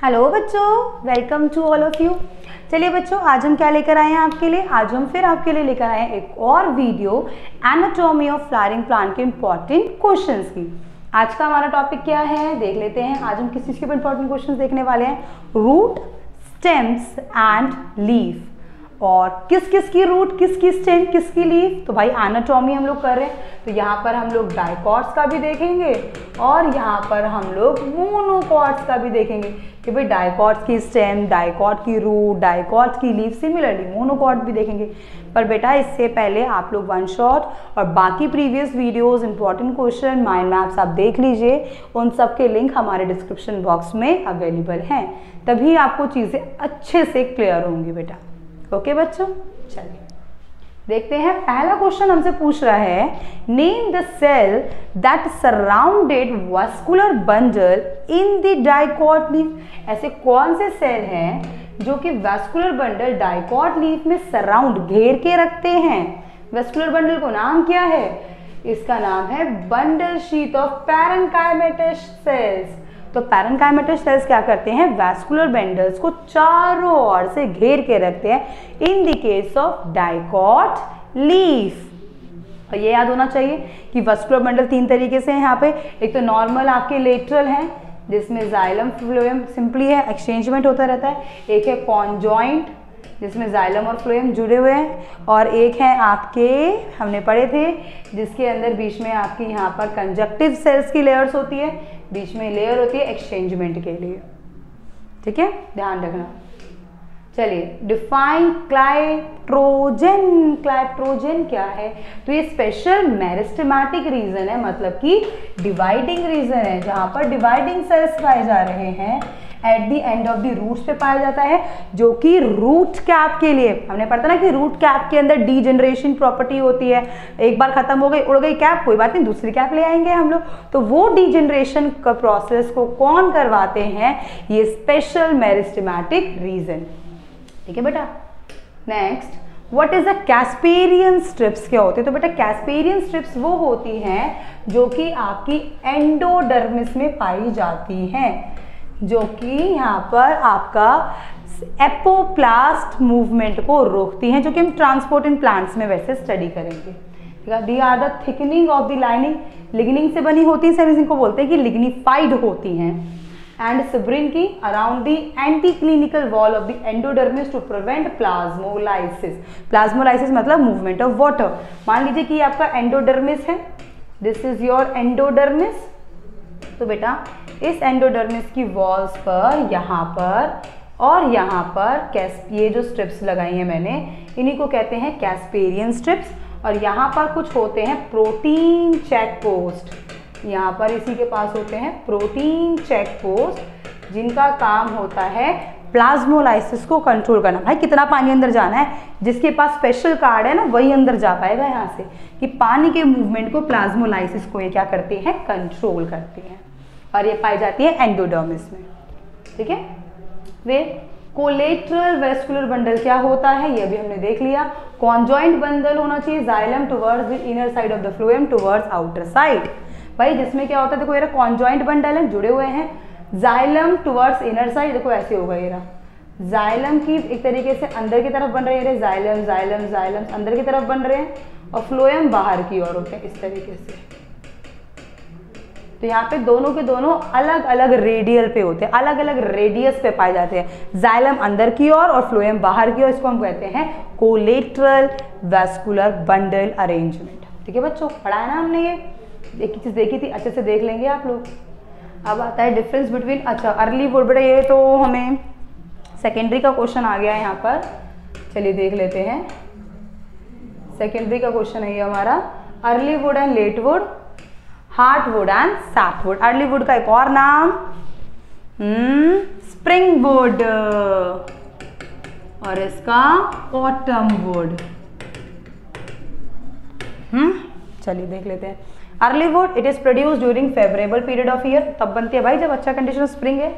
Hello बच्चों, welcome to all of you. चलिए बच्चों, आज हम क्या लेकर आए हैं आपके लिए? आज हम फिर आपके लिए लेकर आए हैं एक और video anatomy of flowering plant के इंपॉर्टेंट क्वेश्चंस की। आज का हमारा टॉपिक क्या है देख लेते हैं। आज हम किस चीज़ के इंपॉर्टेंट क्वेश्चंस देखने वाले हैं? Root, stems and leaf. और किस किस की रूट, किसकी स्टेम, किसकी लीफ। तो भाई एनाटॉमी हम लोग कर रहे हैं, तो यहाँ पर हम लोग डाइकॉट्स का भी देखेंगे और यहाँ पर हम लोग मोनोकॉट्स का भी देखेंगे कि भाई डाइकॉट्स की स्टेम, डाइकॉट की रूट, डाइकॉट की लीफ, सिमिलरली मोनोकॉट भी देखेंगे। पर बेटा इससे पहले आप लोग वन शॉट और बाकी previous videos, important question, mind maps आप देख लीजिए। उन सब के लिंक हमारे डिस्क्रिप्शन बॉक्स में अवेलेबल हैं, तभी आपको चीज़ें अच्छे से क्लियर होंगी बेटा। ओके बच्चों, चलिए देखते हैं। पहला क्वेश्चन हमसे पूछ रहा है, name the cell that surrounded vascular bundle in the dicot leaf. ऐसे कौन से सेल हैं जो कि वास्कुलर बंडल डाइकॉट लीफ में सराउंड, घेर के रखते हैं? वास्कुलर बंडल को नाम क्या है? इसका नाम है bundle sheath of parenchymatous sales. तो पैरेन्काइमेटस सेल्स क्या करते हैं? वैस्कुलर बंडल्स को चारों ओर से घेर के रखते हैं इन the case of dicot leaf. और ये याद होना चाहिए कि वैस्कुलर बंडल तीन तरीके से हैं यहाँ पे। एक तो नॉर्मल आपके लेटरल हैं जिसमें जाइलम फ्लोएम सिंपली है, एक्सचेंजमेंट होता रहता है। एक है कॉन्जॉइंट जिसमें जाइलम और फ्लोएम जुड़े हुए हैं, और एक है आपके हमने पढ़े थे जिसके अंदर बीच में आपकी यहाँ पर कंजक्टिव सेल्स की लेयर्स होती है, बीच में लेयर होती है एक्सचेंजमेंट के लिए। ठीक है, ध्यान रखना। चलिए, डिफाइन क्लाइट्रोजन। क्लाइट्रोजन क्या है? तो ये स्पेशल मेरिस्टेमेटिक रीजन है, मतलब कि डिवाइडिंग रीजन है, जहां पर डिवाइडिंग सेल्स पाए जा रहे हैं at the end of the roots पे पाया जाता है, जो कि रूट कैप के लिए हमने पढ़ा था ना कि रूट कैप के अंदर डीजनरेशन प्रॉपर्टी होती है। एक बार खत्म हो गई, उड़ गई कैप, कोई बात नहीं, दूसरी कैप ले आएंगे हम लोग। तो वो डीजनरेशन का प्रोसेस को कौन करवाते हैं? ये स्पेशल मेरिस्टेमेटिक रीजन। ठीक है बेटा। Next, what is a Casparian strips? क्या होते हैं? तो बेटा कैस्पेरियन स्ट्रिप्स वो होती हैं जो कि आपकी एंडोडर्मिस में पाई जाती हैं, जो कि यहाँ पर आपका एपोप्लास्ट मूवमेंट को रोकती हैं, जो कि हम ट्रांसपोर्ट इन प्लांट्स में वैसे स्टडी करेंगे। ठीक है, these are the thickening of the lining. Lignin से बनी होती है, सब इनको बोलते हैं कि लिग्निफाइड होती हैं। एंड सिब्रिन की around the anti clinical wall of the endodermis to prevent plasmolysis. Plasmolysis मतलब मूवमेंट ऑफ वाटर। मान लीजिए कि आपका एंडोडर्मिस है, दिस इज योर एंडोडर्मिस। तो बेटा इस एंडोडर्मिस की वॉल्स पर यहाँ पर और यहाँ पर ये जो स्ट्रिप्स लगाई हैं मैंने, इन्हीं को कहते हैं कैस्पेरियन स्ट्रिप्स। और यहाँ पर कुछ होते हैं प्रोटीन चेक पोस्ट। यहाँ पर इसी के पास होते हैं प्रोटीन चेक पोस्ट, जिनका काम होता है प्लाज्मोलाइसिस को कंट्रोल करना। भाई कितना पानी अंदर जाना है, जिसके पास स्पेशल कार्ड है ना वही अंदर जा पाएगा यहाँ से, कि पानी के मूवमेंट को, प्लाज्मोलाइसिस को ये क्या करते हैं? कंट्रोल करते हैं। और ये पाई जाती है एंडोडर्मिस में। ठीक है। वे कोलेटरल वेस्कुलर बंडल क्या होता है ये भी हमने देख लिया। कॉन्जॉइंट बंडल होना चाहिए, xylem towards the inner side of the phloem towards outer side. भाई जिसमें क्या होता है, देखो ये कॉन्जॉइंट बंडल है, जुड़े हुए हैं, जाइलम टुवर्ड्स इनर साइड, देखो ऐसे होगा ये रहा। जाइलम की एक तरीके से अंदर की तरफ बन रही है, जाइलम जाइलम जाइलम अंदर की तरफ बन रहे हैं, और फ्लोएम बाहर की ओर होते हैं इस तरीके से। तो यहाँ पे दोनों के दोनों अलग अलग रेडियल पे होते हैं, अलग अलग रेडियस पे पाए जाते हैं। जाइलम अंदर की ओर और फ्लोएम बाहर की ओर, इसको हम कहते हैं कोलेटरल वेस्कुलर बंडल अरेंजमेंट। ठीक है बच्चों, पढ़ा है ना हमने ये, एक ही चीज देखी थी, अच्छे से देख लेंगे आप लोग। अब आता है डिफरेंस बिटवीन, अच्छा अर्ली वुड, बेटा ये तो हमें सेकेंडरी का क्वेश्चन आ गया है यहाँ पर। चलिए देख लेते हैं, सेकेंडरी का क्वेश्चन है ये हमारा, early wood and late wood, heartwood and sapwood. Early wood का एक और नाम स्प्रिंग वुड, और इसका ऑटम वुड। चलिए देख लेते हैं। Early would it is produce during favourable period of year, तब बनती है भाई जब अच्छा कंडीशन स्प्रिंग है,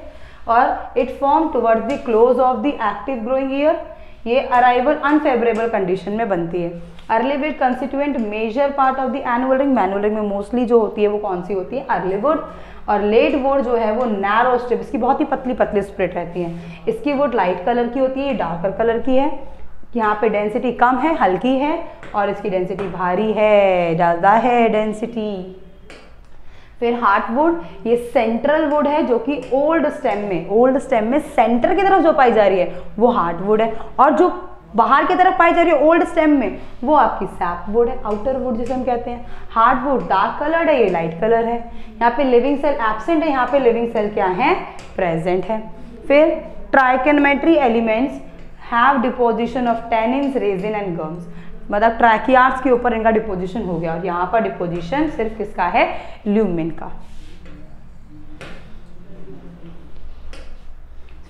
और it form towards the close of the active growing year. ये अराइवल अनफेवरेबल कंडीशन में बनती है। Early wood constituent major part of the annual ring. Manual ring में मोस्टली जो होती है वो कौन सी होती है? Early wood. और लेट वुड जो है वो नैरो स्ट्रिप, इसकी बहुत ही पतली पतली स्प्लिट रहती है। इसकी वुड लाइट कलर की होती है, डार्कर कलर की है। यहाँ पे डेंसिटी कम है, हल्की है, और इसकी डेंसिटी भारी है, ज़्यादा है डेंसिटी। फिर हार्टवुड, ये सेंट्रल वुड है जो कि ओल्ड स्टेम में सेंटर की तरफ जो पाई जा रही है वो हार्टवुड है, और जो बाहर की तरफ पाई जा रही है ओल्ड स्टेम में वो आपकी सैपवुड है, आउटर वुड जिसे हम कहते हैं। हार्टवुड डार्क कलर्ड है, ये लाइट कलर है। यहाँ पे लिविंग सेल एब्सेंट है, यहाँ पे लिविंग सेल क्या है, प्रेजेंट है। फिर ट्राइकोनोमेट्री elements have deposition of tannins, resin and gums, मतलब ट्रैकियार्ड्स के ऊपर इनका डिपोजिशन हो गया, और यहाँ पर डिपोजिशन सिर्फ किसका है, ल्यूमिन का।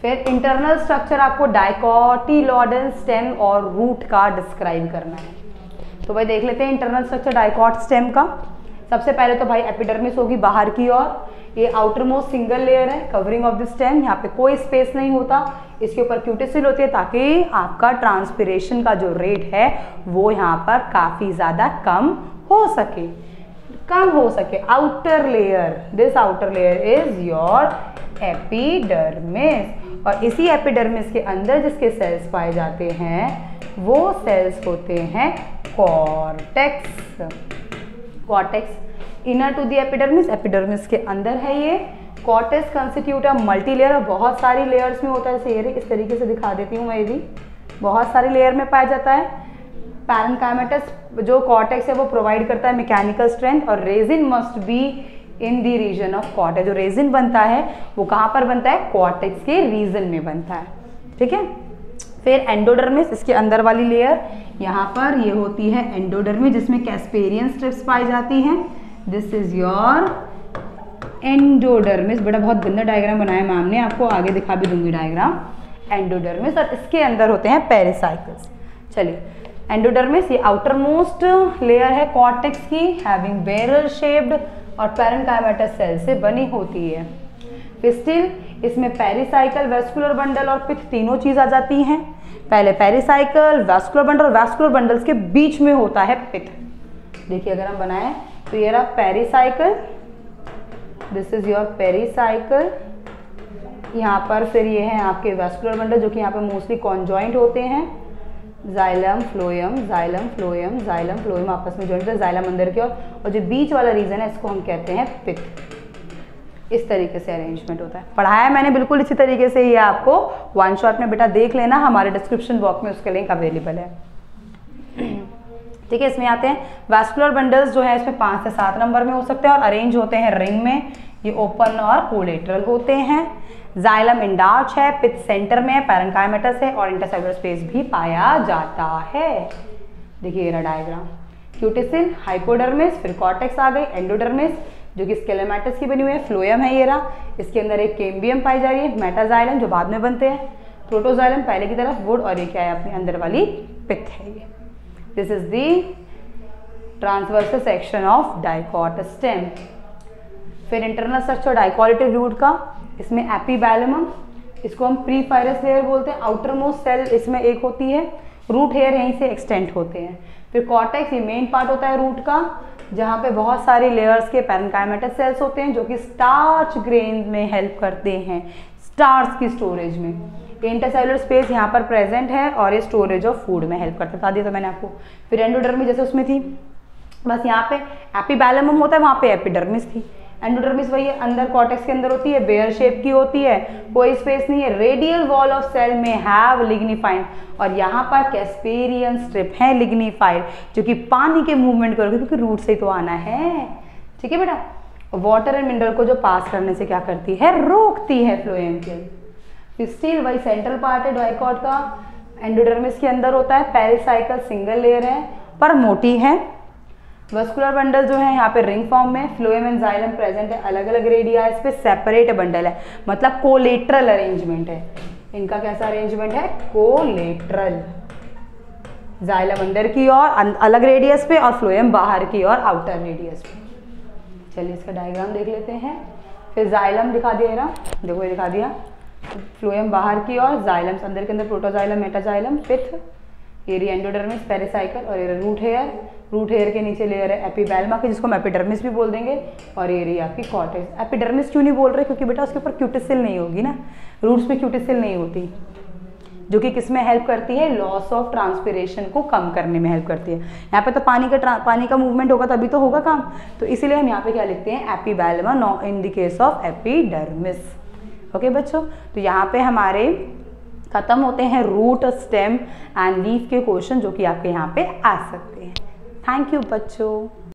फिर इंटरनल स्ट्रक्चर आपको डाइकोटिलोडल स्टेम और रूट का डिस्क्राइब करना है। तो भाई देख लेते हैं इंटरनल स्ट्रक्चर डाइकोट स्टेम का। सबसे पहले तो भाई एपिडर्मिस होगी बाहर की ओर, ये आउटर मोस्ट सिंगल लेयर है कवरिंग ऑफ द स्टेम, यहाँ पे कोई स्पेस नहीं होता। इसके ऊपर क्यूटिसिल होती है ताकि आपका ट्रांसपिरेशन का जो रेट है वो यहाँ पर काफ़ी ज़्यादा कम हो सके। Outer layer, this outer layer is your epidermis, और इसी एपिडर्मिस के अंदर जिसके सेल्स पाए जाते हैं वो सेल्स होते हैं cortex. Inner to the epidermis, epidermis के अंदर है ये। Cortex constitute a multi layer, बहुत सारी लेयर्स में होता है। जैसे ये इस तरीके से दिखा देती हूँ मैं, ये भी बहुत सारी लेयर में पाया जाता है। पैरेन्काइमेटस जो कॉर्टेक्स है वो प्रोवाइड करता है मैकेनिकल स्ट्रेंथ, और resin must be in the region of cortex. जो रेजिन बनता है वो कहाँ पर बनता है, कॉर्टेक्स के रीजन में बनता है, ठीक है। फिर एंडोडर्मिस, इसके अंदर वाली लेयर, यहाँ पर ये होती है एंडोडर्मिस जिसमें कैस्पेरियन स्ट्रिप्स पाई जाती हैं। This is your endodermis. बड़ा बहुत गंदा डायग्राम बनाया मैम ने, आपको आगे दिखा भी दूंगी डायग्राम। एंडोडर्मिस, और इसके अंदर होते हैं पेरिसाइकल्स। चलिए, एंडोडर्मिस ये आउटर मोस्ट लेयर है कॉर्टेक्स की, हैविंग बैरल शेप्ड और पैरेन्काइमेटस सेल से बनी होती है। फिस्टिल, इसमें पेरिसाइकल, वेस्कुलर बंडल और पिथ तीनों चीज आ जाती हैं। पहले पेरिसाइकल, वेस्कुलर बंडल, और वेस्कुलर बंडल्स के बीच में होता है पिथ। देखिए अगर हम बनाएं तो ये रहा pericycle, this is your pericycle. यहाँ पर फिर ये हैं आपके वेस्कुलर बंडल जो कि यहाँ पे मोस्टली कॉन्जॉइंट होते हैं। Xylem phloem, xylem phloem, xylem phloem आपस में जॉइंट है, जाइलम अंदर की ओर, और जो बीच वाला रीजन है इसको हम कहते हैं पिथ। इस तरीके से अरेंजमेंट होता है। पढ़ाया मैंने बिल्कुल इसी तरीके से ही, आपको वन शॉट में बेटा देख लेना, हमारे डिस्क्रिप्शन बॉक्स में उसका लिंक अवेलेबल है, ठीक है। इसमें आते हैं वैस्कुलर बंडल्स जो है इसमें 5 से 7 नंबर में हो सकते हैं और अरेंज होते हैं रिंग में। ये ओपन और कोलेटरल होते हैं। जाइलम इंडार्च है, पिथ सेंटर में है, पैरेन्काइमेटस है, और इंटरसेलुलर स्पेस भी पाया जाता है। देखिए ये रहा डायग्राम। क्यूटिसिल, हाइपोडर्मिस, फिर कॉर्टेक्स आ गई, एंडोडर्मिस जो कि स्केलेमेटस की बनी हुई है, फ्लोएम है ये रहा, इसके अंदर एक कैम्बियम पाई जा रही है, मेटाजाइलम जो बाद में बनते हैं, प्रोटोजाइलम पहले की तरफ, वुड, और ये क्या है अपने अंदर वाली पिथ है ये। This is the transversal section of dicot stem. फिर इंटरनल स्ट्रक्चर डाइकोटिक रूट का, इसमें एपीबैलमम, इसको हम प्री फाइरस लेयर बोलते हैं। आउटर मोस्ट सेल इसमें एक होती है, रूट हेयर यहीं से एक्सटेंड होते हैं। फिर कॉर्टेक्स, ये मेन पार्ट होता है रूट का, जहाँ पे बहुत सारी लेयर्स के पैरेन्काइमेटस सेल्स होते हैं जो कि स्टार्च ग्रेन में हेल्प करते हैं, स्टार्च की स्टोरेज में। इंटरसेलुलर स्पेस यहाँ पर प्रेजेंट है और ये स्टोरेज ऑफ फूड में हेल्प करता था, दिया तो मैंने आपको। फिर एंडोडर्मिस जैसे उसमें थी, बस यहाँ पे एपीबैलमम होता है, वहाँ पे एपिडर्मिस थी। एंडोडर्मिस वही है, अंदर कॉर्टेक्स के अंदर होती है, बेयर शेप की होती है, कोई स्पेस नहीं है। रेडियल वॉल ऑफ सेल में हैव लिग्निफाइड, और यहाँ पर कैस्पेरियन स्ट्रिप है लिग्निफाइड जो कि पानी के मूवमेंट करोगे क्योंकि रूट से तो आना है, ठीक है बेटा। वाटर एंड मिनरल को जो पास करने से क्या करती है, रोकती है फ्लोएम के। फिस्टिल वही सेंट्रल पार्ट है डाइकोट का, एंडोडर्मिस के अंदर होता है, पेरिसाइकल सिंगल लेयर है पर मोटी है। वस्कुलर बंडल जो है यहाँ पे रिंग फॉर्म में, फ्लोएम एंड जाइलम प्रेजेंट है, अलग अलग रेडिया इस पे सेपरेट बंडल है, मतलब कोलेटरल अरेंजमेंट है इनका। कैसा अरेंजमेंट है, कोलेटरल। जाइलम अंदर की ओर अलग रेडियस पे और फ्लोएम बाहर की ओर आउटर रेडियस पे। चलिए इसका डायग्राम देख लेते हैं। फिर जाइलम दिखा दिया ना, देखो ये दिखा दिया, फ्लोएम बाहर की ओर, जाइलम अंदर के अंदर, प्रोटोजाइलम, मेटाजाइलम, पिथ, ये एंडोडर्मिस, पेरिसाइकल, और ये रूट हेयर, रूट हेयर के नीचे लेयर है एपिबैल्मा की, जिसको हम एपिडर्मिस भी बोल देंगे, और ये रही आपकी कॉर्टेक्स। एपिडर्मिस क्यों नहीं बोल रहे, क्योंकि बेटा उसके ऊपर क्यूटिसिल नहीं होगी ना, रूट्स में क्यूटिसिल नहीं होती, जो कि किस में हेल्प करती है, लॉस ऑफ ट्रांसपिरेशन को कम करने में हेल्प करती है। यहाँ पे तो पानी का मूवमेंट होगा तभी तो होगा काम, तो इसीलिए हम यहाँ पे क्या लिखते हैं, epiblema no in the case of epidermis. Okay बच्चों, तो यहाँ पे हमारे खत्म होते हैं रूट, स्टेम एंड लीफ के क्वेश्चन, जो कि आपके यहाँ पे आ सकते हैं। थैंक यू बच्चों।